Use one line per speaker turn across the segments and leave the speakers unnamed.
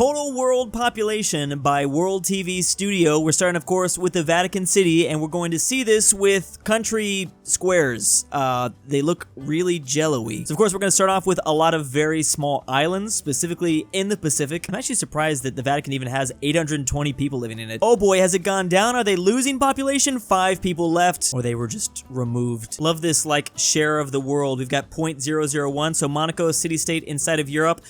total world population by World TV Studio. We're starting, of course, with the Vatican City, and we're going to see this with country squares. They look really jello-y. So, of course, we're going to start off with a lot of very small islands, specifically in the Pacific. I'm actually surprised that the Vatican even has 820 people living in it. Oh boy, has it gone down? Are they losing population? 5 people left, or they were just removed. Love this, like, share of the world. We've got 0.001, so Monaco, a city-state inside of Europe.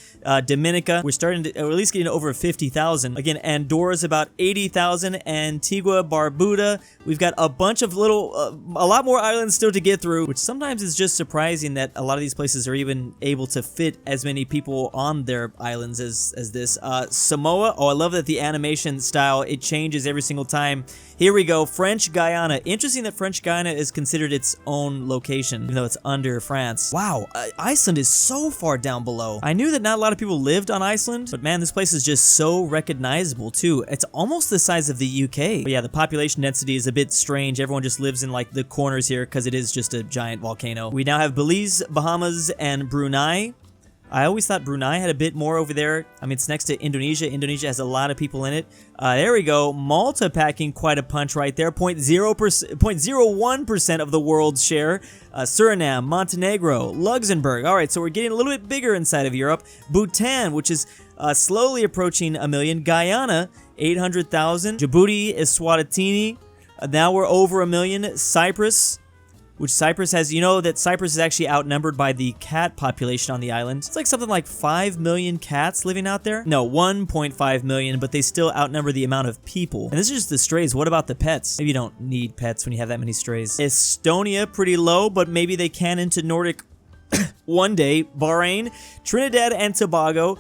Dominica, we're starting to, or at least getting over 50,000. Again, Andorra's about 80,000. Antigua, Barbuda, we've got a bunch of little, a lot more islands still to get through, which sometimes is just surprising that a lot of these places are even able to fit as many people on their islands as this. Samoa, oh, I love that the animation style, it changes every single time. Here we go, French Guiana. Interesting that French Guiana is considered its own location, even though it's under France. Wow, Iceland is so far down below. I knew that not a lot of people lived on Iceland, but man, this place is just so recognizable too. It's almost the size of the UK. But yeah, the population density is a bit strange. Everyone just lives in like the corners here because it is just a giant volcano. We now have Belize, Bahamas, and Brunei. I always thought Brunei had a bit more over there. I mean, it's next to Indonesia. Indonesia has a lot of people in it. There we go. Malta packing quite a punch right there. 0.01% of the world's share. Suriname, Montenegro, Luxembourg. All right, so we're getting a little bit bigger inside of Europe. Bhutan, which is slowly approaching 1 million. Guyana, 800,000. Djibouti, Eswatini. Now we're over 1 million. Cyprus, which Cyprus has, you know that Cyprus is actually outnumbered by the cat population on the island. It's like something like 5 million cats living out there. No, 1.5 million, but they still outnumber the amount of people. And this is just the strays. What about the pets? Maybe you don't need pets when you have that many strays. Estonia, pretty low, but maybe they can into Nordic one day. Bahrain, Trinidad and Tobago,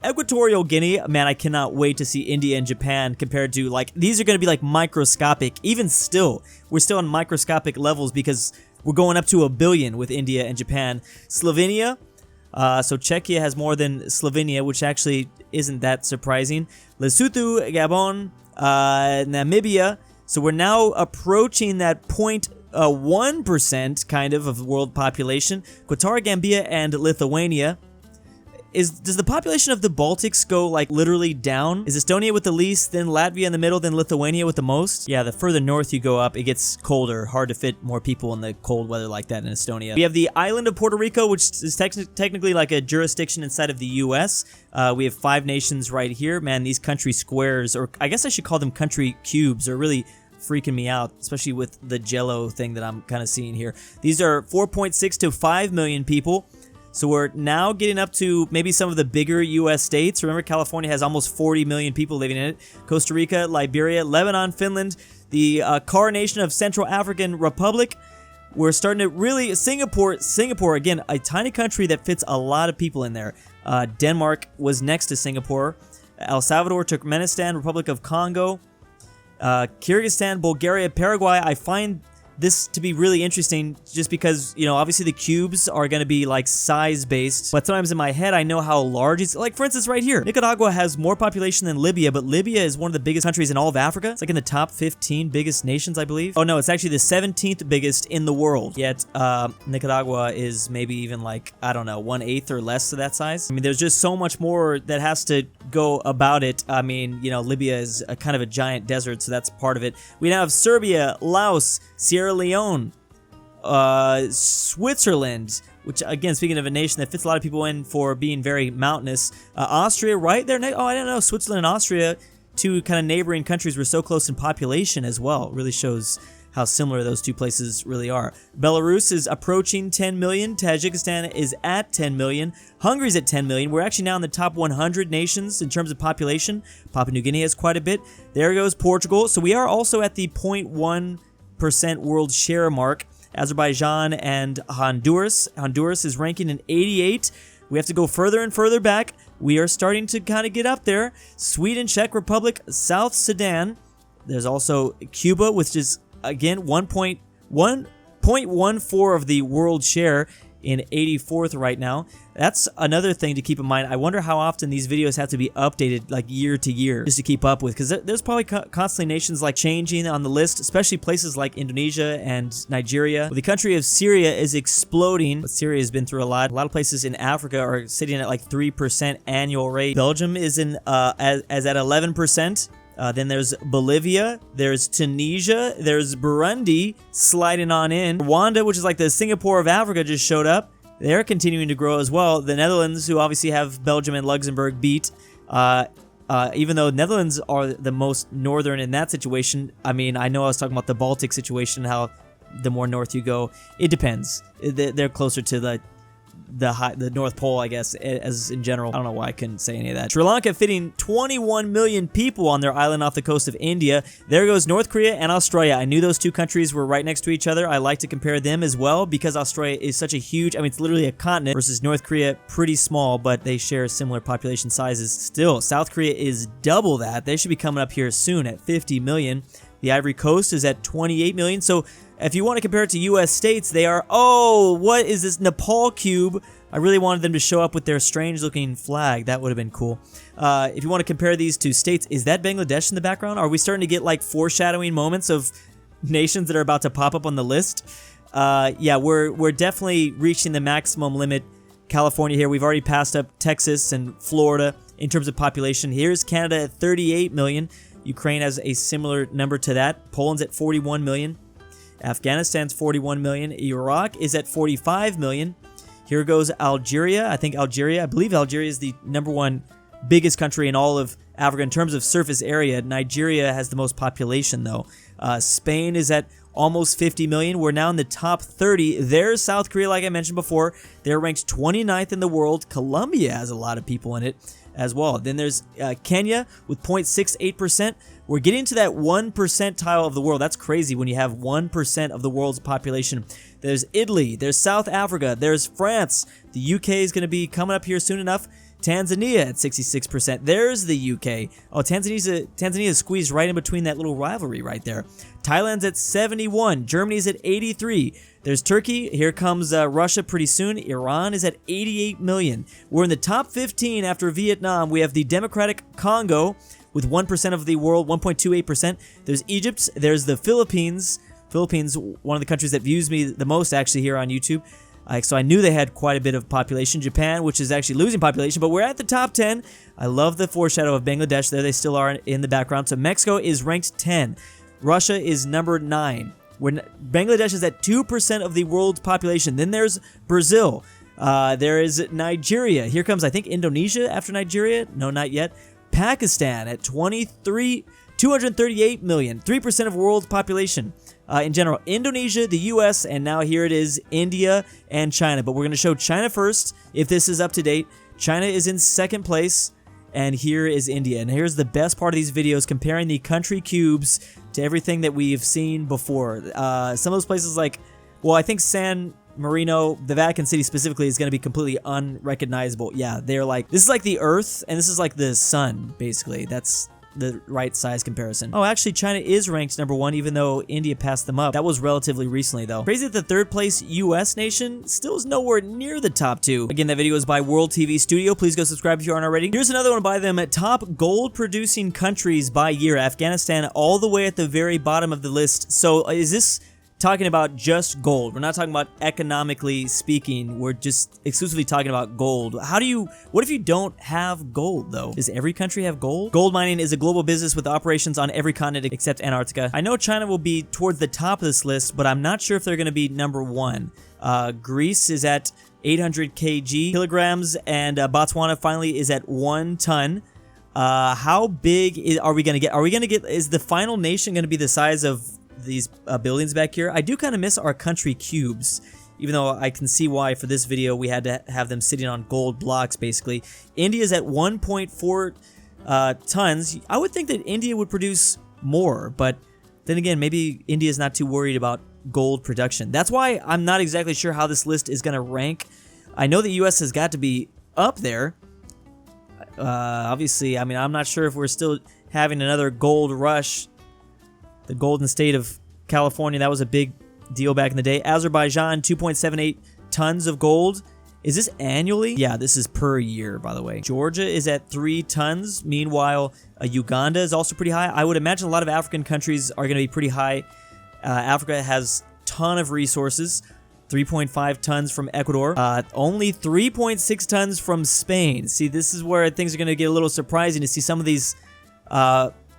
Equatorial Guinea. Man, I cannot wait to see India and Japan compared to, like, these are going to be like microscopic. Even still, we're still on microscopic levels because we're going up to 1 billion with India and Japan. Slovenia, so Czechia has more than Slovenia, which actually isn't that surprising. Lesotho, Gabon, Namibia. So we're now approaching that 1% kind of world population. Qatar, Gambia, and Lithuania. Does the population of the Baltics go like literally down? Is Estonia with the least, then Latvia in the middle, then Lithuania with the most? Yeah, the further north you go up, it gets colder. Hard to fit more people in the cold weather like that in Estonia. We have the island of Puerto Rico, which is technically like a jurisdiction inside of the US. We have 5 nations right here. Man, these country squares, or I guess I should call them country cubes, are really freaking me out, especially with the jello thing that I'm kind of seeing here. These are 4.6 to 5 million people. So we're now getting up to maybe some of the bigger U.S. states. Remember, California has almost 40 million people living in it. Costa Rica, Liberia, Lebanon, Finland, the Car Nation of Central African Republic. We're starting to really... Singapore, again, a tiny country that fits a lot of people in there. Denmark was next to Singapore. El Salvador, Turkmenistan, Republic of Congo, Kyrgyzstan, Bulgaria, Paraguay. I find this to be really interesting just because, you know, obviously the cubes are going to be like size based, but sometimes in my head I know how large it's, like for instance right here, Nicaragua has more population than Libya, but Libya is one of the biggest countries in all of Africa. It's like in the top 15 biggest nations, I believe. Oh no, it's actually the 17th biggest in the world, yet Nicaragua is maybe even like, I don't know, 1/8 or less of that size. I mean, there's just so much more that has to go about it. I mean, you know, Libya is a kind of a giant desert, so that's part of it. We now have Serbia, Laos, Sierra Leone, Switzerland, which again, speaking of a nation that fits a lot of people in for being very mountainous. Austria right there. Oh, I didn't know. Switzerland and Austria, two kind of neighboring countries, were so close in population as well. It really shows how similar those two places really are. Belarus is approaching 10 million. Tajikistan is at 10 million. Hungary's at 10 million. We're actually now in the top 100 nations in terms of population. Papua New Guinea has quite a bit. There goes Portugal. So we are also at the 0.1% world share mark. Azerbaijan and Honduras. Honduras is ranking in 88. We have to go further and further back. We are starting to kind of get up there. Sweden, Czech Republic, South Sudan. There's also Cuba, which is, again, 1.14 of the world share. in 84th right now. That's another thing to keep in mind. I wonder how often these videos have to be updated like year to year just to keep up with, because there's probably constantly nations like changing on the list, especially places like Indonesia and Nigeria. Well, the country of Syria is exploding, but Syria has been through a lot. A lot of places in Africa are sitting at like 3% annual rate. Belgium is in as at 11%. Then there's Bolivia, there's Tunisia, there's Burundi sliding on in. Rwanda, which is like the Singapore of Africa, just showed up. They're continuing to grow as well. The Netherlands, who obviously have Belgium and Luxembourg beat, even though Netherlands are the most northern in that situation. I mean, I know I was talking about the Baltic situation, how the more north you go, it depends. They're closer to the North Pole, I guess, as in general. I don't know why I couldn't say any of that. Sri Lanka fitting 21 million people on their island off the coast of India. There goes North Korea and Australia. I knew those two countries were right next to each other. I like to compare them as well because Australia is such a huge, I mean, it's literally a continent versus North Korea, pretty small, but they share similar population sizes. Still, South Korea is double that. They should be coming up here soon at 50 million. The Ivory Coast is at 28 million. So if you want to compare it to US states, they are, oh, what is this Nepal cube? I really wanted them to show up with their strange looking flag. That would have been cool. If you want to compare these two states, is that Bangladesh in the background? Are we starting to get like foreshadowing moments of nations that are about to pop up on the list? Yeah, we're definitely reaching the maximum limit. California here, we've already passed up Texas and Florida in terms of population. Here's Canada at 38 million. Ukraine has a similar number to that. Poland's at 41 million. Afghanistan's 41 million. Iraq is at 45 million. Here goes Algeria. I believe Algeria is the #1 biggest country in all of Africa in terms of surface area. Nigeria has the most population, though. Spain is at almost 50 million. We're now in the top 30. There's South Korea, like I mentioned before. They're ranked 29th in the world. Colombia has a lot of people in it as well. Then there's Kenya with 0.68%. We're getting to that 1 percentile of the world. That's crazy when you have 1% of the world's population. There's Italy, there's South Africa, there's France. The UK is going to be coming up here soon enough. Tanzania at 66%. There's the UK. Oh, Tanzania is squeezed right in between that little rivalry right there. Thailand's at 71. Germany's at 83. There's Turkey. Here comes Russia pretty soon. Iran is at 88 million. We're in the top 15 after Vietnam. We have the Democratic Congo with 1% of the world, 1.28%. There's Egypt. There's the Philippines. Philippines, one of the countries that views me the most actually here on YouTube. So I knew they had quite a bit of population. Japan, which is actually losing population, but we're at the top 10. I love the foreshadow of Bangladesh. There they still are in the background. So Mexico is ranked 10. Russia is number 9. Bangladesh is at 2% of the world's population. Then there's Brazil. There is Nigeria. Here comes, I think, Indonesia after Nigeria. No, not yet. Pakistan at 238 million. 3% of world's population. In general, Indonesia, the US, and now here it is, India and China. But we're going to show China first, if this is up to date. China is in second place, and here is India. And here's the best part of these videos, comparing the country cubes to everything that we've seen before. Some of those places like, well, I think San Marino, the Vatican City specifically, is going to be completely unrecognizable. Yeah, they're like, this is like the Earth, and this is like the sun, basically. That's the right size comparison. Oh, actually, China is ranked #1, even though India passed them up. That was relatively recently, though. Crazy that the third place US nation still is nowhere near the top 2. Again, that video is by World TV Studio. Please go subscribe if you aren't already. Here's another one by them. Top gold producing countries by year. Afghanistan all the way at the very bottom of the list. So is this talking about just gold? We're not talking about economically speaking. We're just exclusively talking about gold. What if you don't have gold, though? Does every country have gold? Gold mining is a global business with operations on every continent except Antarctica. I know China will be towards the top of this list, but I'm not sure if they're going to be #1. Greece is at 800 kilograms, and Botswana finally is at 1 ton. How big are we going to get? Is the final nation going to be the size of these buildings back here? I do kind of miss our country cubes, even though I can see why for this video we had to have them sitting on gold blocks, basically. India's at 1.4 tons. I would think that India would produce more, but then again, maybe India's not too worried about gold production. That's why I'm not exactly sure how this list is going to rank. I know the US has got to be up there. Obviously, I mean, I'm not sure if we're still having another gold rush. The golden state of California, that was a big deal back in the day. Azerbaijan, 2.78 tons of gold. Is this annually? Yeah, this is per year, by the way. Georgia is at 3 tons. Meanwhile, Uganda is also pretty high. I would imagine a lot of African countries are going to be pretty high. Africa has a ton of resources. 3.5 tons from Ecuador. Only 3.6 tons from Spain. See, this is where things are going to get a little surprising to see some of these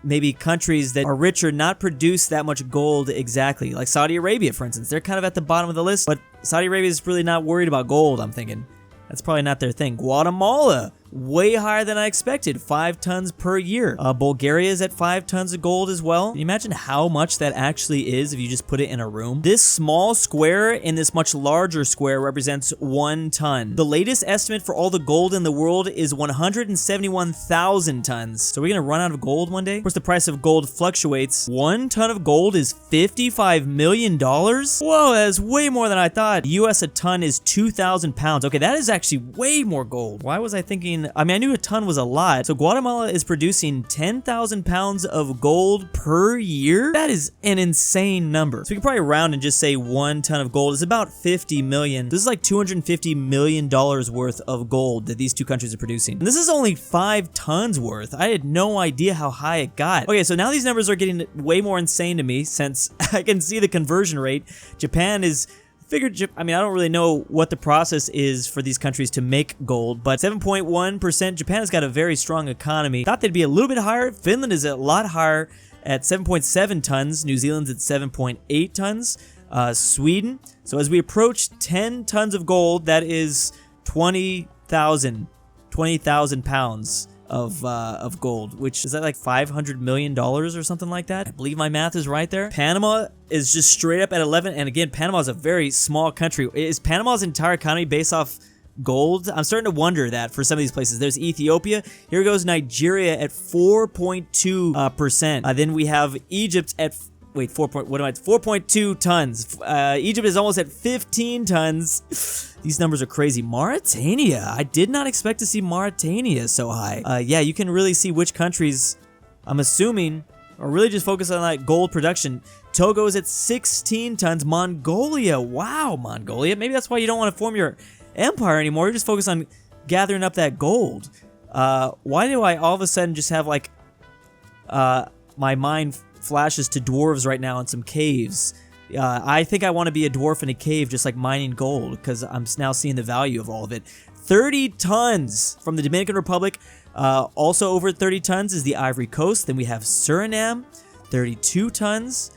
maybe countries that are richer not produce that much gold exactly. Like Saudi Arabia, for instance. They're kind of at the bottom of the list, but Saudi Arabia is really not worried about gold, I'm thinking. That's probably not their thing. Guatemala, way higher than I expected. 5 tons per year. Bulgaria is at 5 tons of gold as well. Can you imagine how much that actually is if you just put it in a room? This small square in this much larger square represents 1 ton. The latest estimate for all the gold in the world is 171,000 tons. So we're gonna run out of gold one day? Of course, the price of gold fluctuates. 1 ton of gold is $55 million? Whoa, that's way more than I thought. US a ton is 2,000 pounds. Okay, that is actually way more gold. Why was I thinking? I mean, I knew a ton was a lot. So Guatemala is producing 10,000 pounds of gold per year? That is an insane number. So we can probably round and just say 1 ton of gold is about 50 million. This is like $250 million worth of gold that these two countries are producing. And this is only 5 tons worth. I had no idea how high it got. Okay, so now these numbers are getting way more insane to me since I can see the conversion rate. Japan is... I mean, I don't really know what the process is for these countries to make gold, but 7.1%. Japan has got a very strong economy. Thought they'd be a little bit higher. Finland is a lot higher at 7.7 tons. New Zealand's at 7.8 tons. Sweden. So as we approach 10 tons of gold, that is 20,000 pounds of gold, which is that like $500 million or something like that. I believe my math is right there. Panama is just straight up at 11, and again, Panama is a very small country. Is Panama's entire economy based off gold? I'm starting to wonder that for some of these places. There's Ethiopia. Here goes Nigeria at 4.2%. Then we have Egypt at 4.2 tons. Egypt is almost at 15 tons. These numbers are crazy. Mauritania. I did not expect to see Mauritania so high. Yeah, you can really see which countries, I'm assuming, are really just focused on like gold production. Togo is at 16 tons. Mongolia. Wow, Mongolia. Maybe that's why you don't want to form your empire anymore. You're just focused on gathering up that gold. Why do I all of a sudden just have like my mind flashes to dwarves right now in some caves? I think I want to be a dwarf in a cave just like mining gold because I'm now seeing the value of all of it. 30 tons from the Dominican Republic. Also over 30 tons is the Ivory Coast. Then we have Suriname, 32 tons.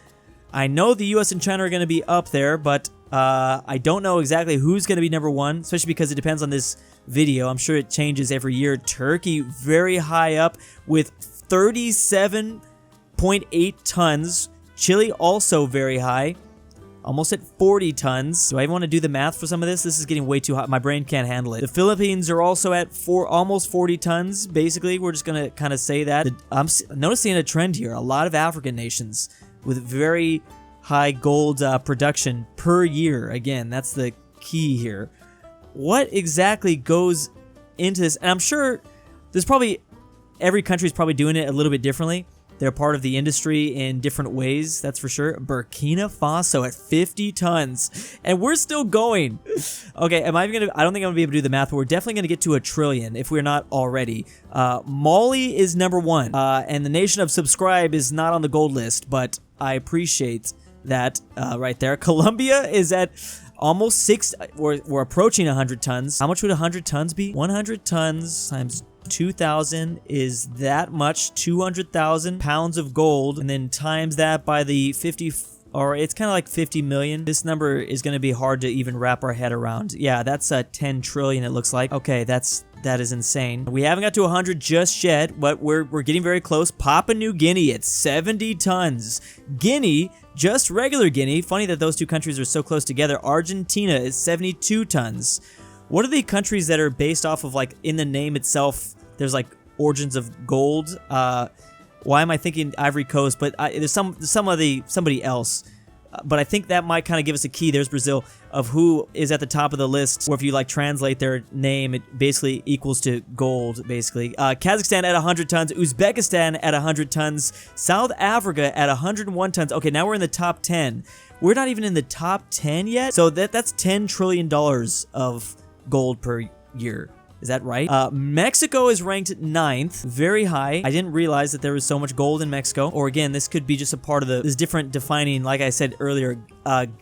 I know the US and China are going to be up there, but I don't know exactly who's going to be number 1, especially because it depends on this video. I'm sure it changes every year. Turkey very high up with 37.8 tons. Chile also very high, almost at 40 tons. Do I even want to do the math for some of this? This is getting way too hot. My brain can't handle it. The Philippines are also at almost 40 tons. Basically, we're just going to kind of say that. I'm noticing a trend here. A lot of African nations with very high gold production per year. Again, that's the key here. What exactly goes into this? And I'm sure there's probably, every country is probably doing it a little bit differently. They're part of the industry in different ways, that's for sure. Burkina Faso at 50 tons. And we're still going. Okay, I don't think I'm gonna be able to do the math, but we're definitely gonna get to 1 trillion if we're not already. Mali is number 1. And the nation of subscribe is not on the gold list, but I appreciate that right there. Colombia is at almost 6, we're approaching 100 tons. How much would 100 tons be? 100 tons times 2,000 is that much, 200,000 pounds of gold, and then times that by the 50, or it's kind of like 50 million. This number is going to be hard to even wrap our head around. Yeah, that's 10 trillion it looks like. Okay, that is insane. We haven't got to 100 just yet, but we're getting very close. Papua New Guinea at 70 tons. Guinea, just regular Guinea, funny that those two countries are so close together. Argentina is 72 tons. What are the countries that are based off of, like, in the name itself, there's like origins of gold? Why am I thinking Ivory Coast? But there's somebody else. but I think that might kind of give us a key. There's Brazil, of who is at the top of the list, or if you like translate their name, it basically equals to gold, basically. Kazakhstan at 100 tons, Uzbekistan at 100 tons, South Africa at 101 tons. Okay, now we're in the top 10. We're not even in the top 10 yet, so that's $10 trillion of gold per year. Is that right? Mexico is ranked 9th, very high. I didn't realize that there was so much gold in Mexico. Or again, this could be just a part of this different defining, like I said earlier.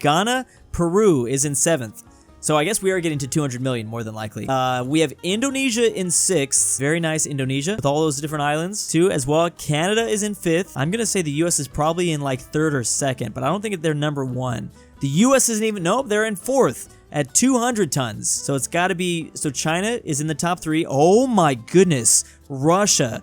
Ghana, Peru is in 7th. So I guess we are getting to 200 million more than likely. We have Indonesia in 6th. Very nice, Indonesia, with all those different islands too as well. Canada is in 5th. I'm gonna say the US is probably in like 3rd or 2nd, but I don't think they're number 1. The US isn't even, nope, they're in 4th. At 200 tons. So it's got to be, so China is in the top 3. Oh my goodness. Russia,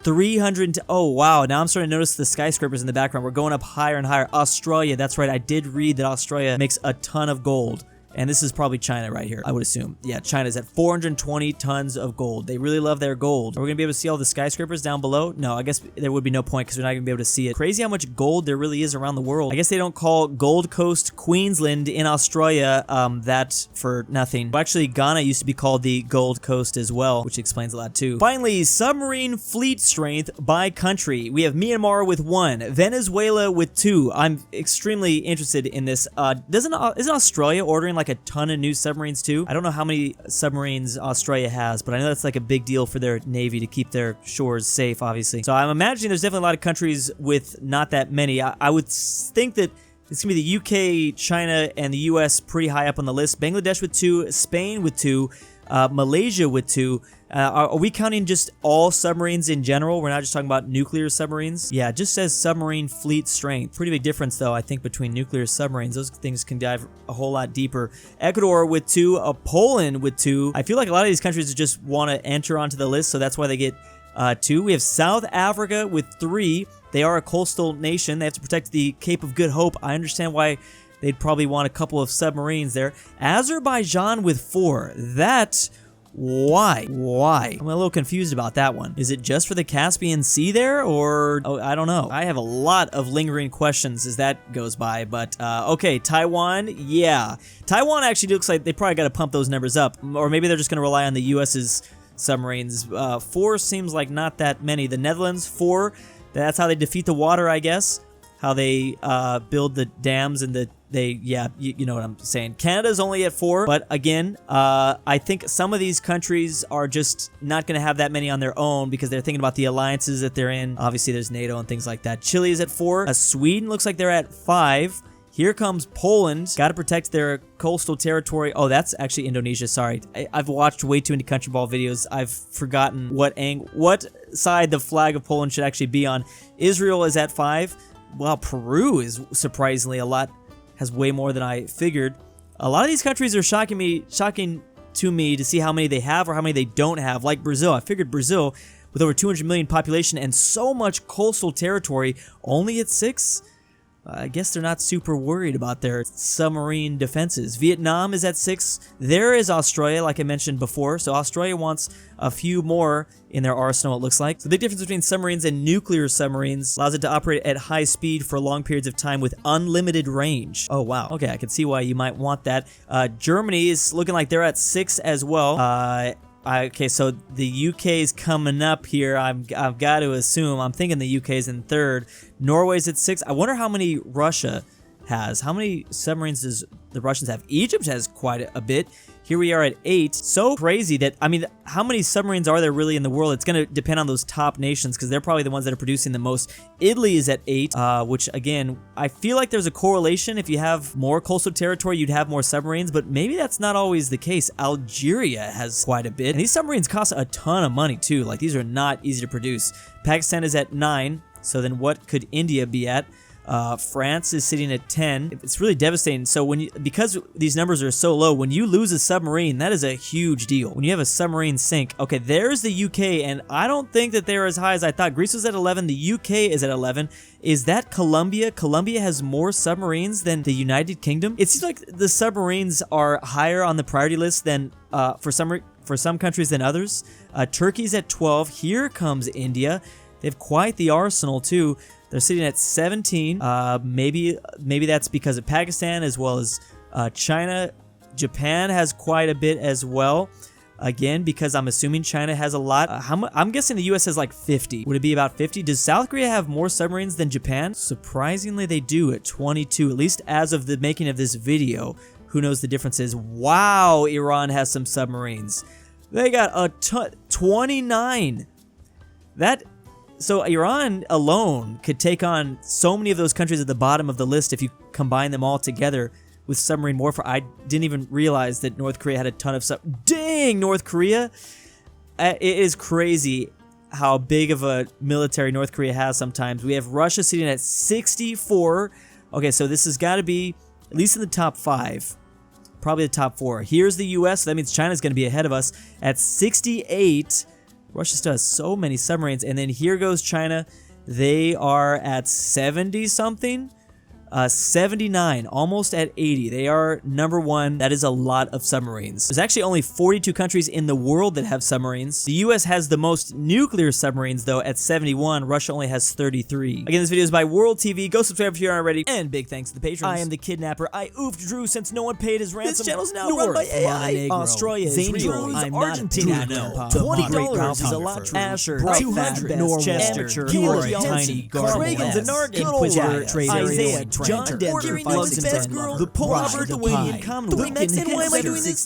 300, oh wow. Now I'm starting to notice the skyscrapers in the background. We're going up higher and higher. Australia, that's right. I did read that Australia makes a ton of gold. And this is probably China right here, I would assume. Yeah, China's at 420 tons of gold. They really love their gold. Are we gonna be able to see all the skyscrapers down below? No, I guess there would be no point because we're not gonna be able to see it. Crazy how much gold there really is around the world. I guess they don't call Gold Coast Queensland in Australia that for nothing. But actually, Ghana used to be called the Gold Coast as well, which explains a lot too. Finally, submarine fleet strength by country. We have Myanmar with 1, Venezuela with 2. I'm extremely interested in this. Isn't Australia ordering like a ton of new submarines too? I don't know how many submarines Australia has, but I know that's like a big deal for their navy to keep their shores safe, obviously. So I'm imagining there's definitely a lot of countries with not that many. I would think that it's gonna be the UK, China, and the US pretty high up on the list. Bangladesh with 2, Spain with 2, Malaysia with 2. Are we counting just all submarines in general? We're not just talking about nuclear submarines? Yeah, it just says submarine fleet strength. Pretty big difference, though, I think, between nuclear submarines. Those things can dive a whole lot deeper. Ecuador with 2, Poland with 2. I feel like a lot of these countries just want to enter onto the list, so that's why they get 2. We have South Africa with 3. They are a coastal nation. They have to protect the Cape of Good Hope. I understand why they'd probably want a couple of submarines there. Azerbaijan with 4. Why? I'm a little confused about that one. Is it just for the Caspian Sea there, or I don't know. I have a lot of lingering questions as that goes by, but okay, Taiwan, yeah. Taiwan actually looks like they probably got to pump those numbers up, or maybe they're just going to rely on the US's submarines. 4 seems like not that many. The Netherlands, 4. That's how they defeat the water, I guess. How they build the dams and you know what I'm saying. Canada's only at 4, but again, I think some of these countries are just not going to have that many on their own because they're thinking about the alliances that they're in. Obviously, there's NATO and things like that. Chile is at 4. Sweden looks like they're at 5. Here comes Poland. Got to protect their coastal territory. Oh, that's actually Indonesia. Sorry. I've watched way too many Country Ball videos. I've forgotten what side the flag of Poland should actually be on. Israel is at 5. Wow, Peru is surprisingly has way more than I figured. A lot of these countries are shocking to me to see how many they have or how many they don't have. Like Brazil. I figured Brazil, with over 200 million population and so much coastal territory, only at 6? I guess they're not super worried about their submarine defenses. Vietnam is at 6. There is Australia, like I mentioned before. So Australia wants a few more in their arsenal, it looks like. The big difference between submarines and nuclear submarines allows it to operate at high speed for long periods of time with unlimited range. Oh, wow. Okay, I can see why you might want that. Germany is looking like they're at 6 as well. Okay, so the UK is coming up here. I've got to assume. I'm thinking the UK is in 3rd. Norway's at 6. I wonder how many Russia has. How many submarines does the Russians have? Egypt has quite a bit. Here we are at 8. So crazy that, I mean, how many submarines are there really in the world? It's going to depend on those top nations because they're probably the ones that are producing the most. Italy is at 8, which again, I feel like there's a correlation. If you have more coastal territory, you'd have more submarines, but maybe that's not always the case. Algeria has quite a bit. And these submarines cost a ton of money too. Like, these are not easy to produce. Pakistan is at 9. So then what could India be at? France is sitting at 10. It's really devastating. So because these numbers are so low, when you lose a submarine, that is a huge deal. When you have a submarine sink, okay, there's the UK, and I don't think that they're as high as I thought. Greece was at 11. The UK is at 11. Is that Colombia? Colombia has more submarines than the United Kingdom. It seems like the submarines are higher on the priority list than for some countries than others. Turkey's at 12. Here comes India. They have quite the arsenal too. They're sitting at 17. Maybe that's because of Pakistan as well as China. Japan has quite a bit as well. Again, because I'm assuming China has a lot. I'm guessing the US has like 50. Would it be about 50? Does South Korea have more submarines than Japan? Surprisingly, they do at 22, at least as of the making of this video. Who knows the differences? Wow, Iran has some submarines. They got a ton, 29. So Iran alone could take on so many of those countries at the bottom of the list if you combine them all together with submarine warfare. I didn't even realize that North Korea had a ton of Dang, North Korea! It is crazy how big of a military North Korea has sometimes. We have Russia sitting at 64. Okay, so this has got to be at least in the top 5. Probably the top 4. Here's the US, so that means China's going to be ahead of us at 68. Russia still has so many submarines. And then here goes China. They are at 70-something. 79, almost at 80. They are number 1. That is a lot of submarines. There's actually only 42 countries in the world that have submarines. The US has the most nuclear submarines, though, at 71. Russia only has 33. Again, this video is by World TV. Go subscribe if you aren't already. And big thanks to the patrons. I am the kidnapper. I oofed Drew since no one paid his ransom. This channel's now run by AI. Australia is real. I'm Argentinian. $20 is a lot. Asher, 200, Chester, Tiny, Reagan's A Nargin, Traven, John Denver, 567, the Polish-Lithuanian Commonwealth, Twickenhamster,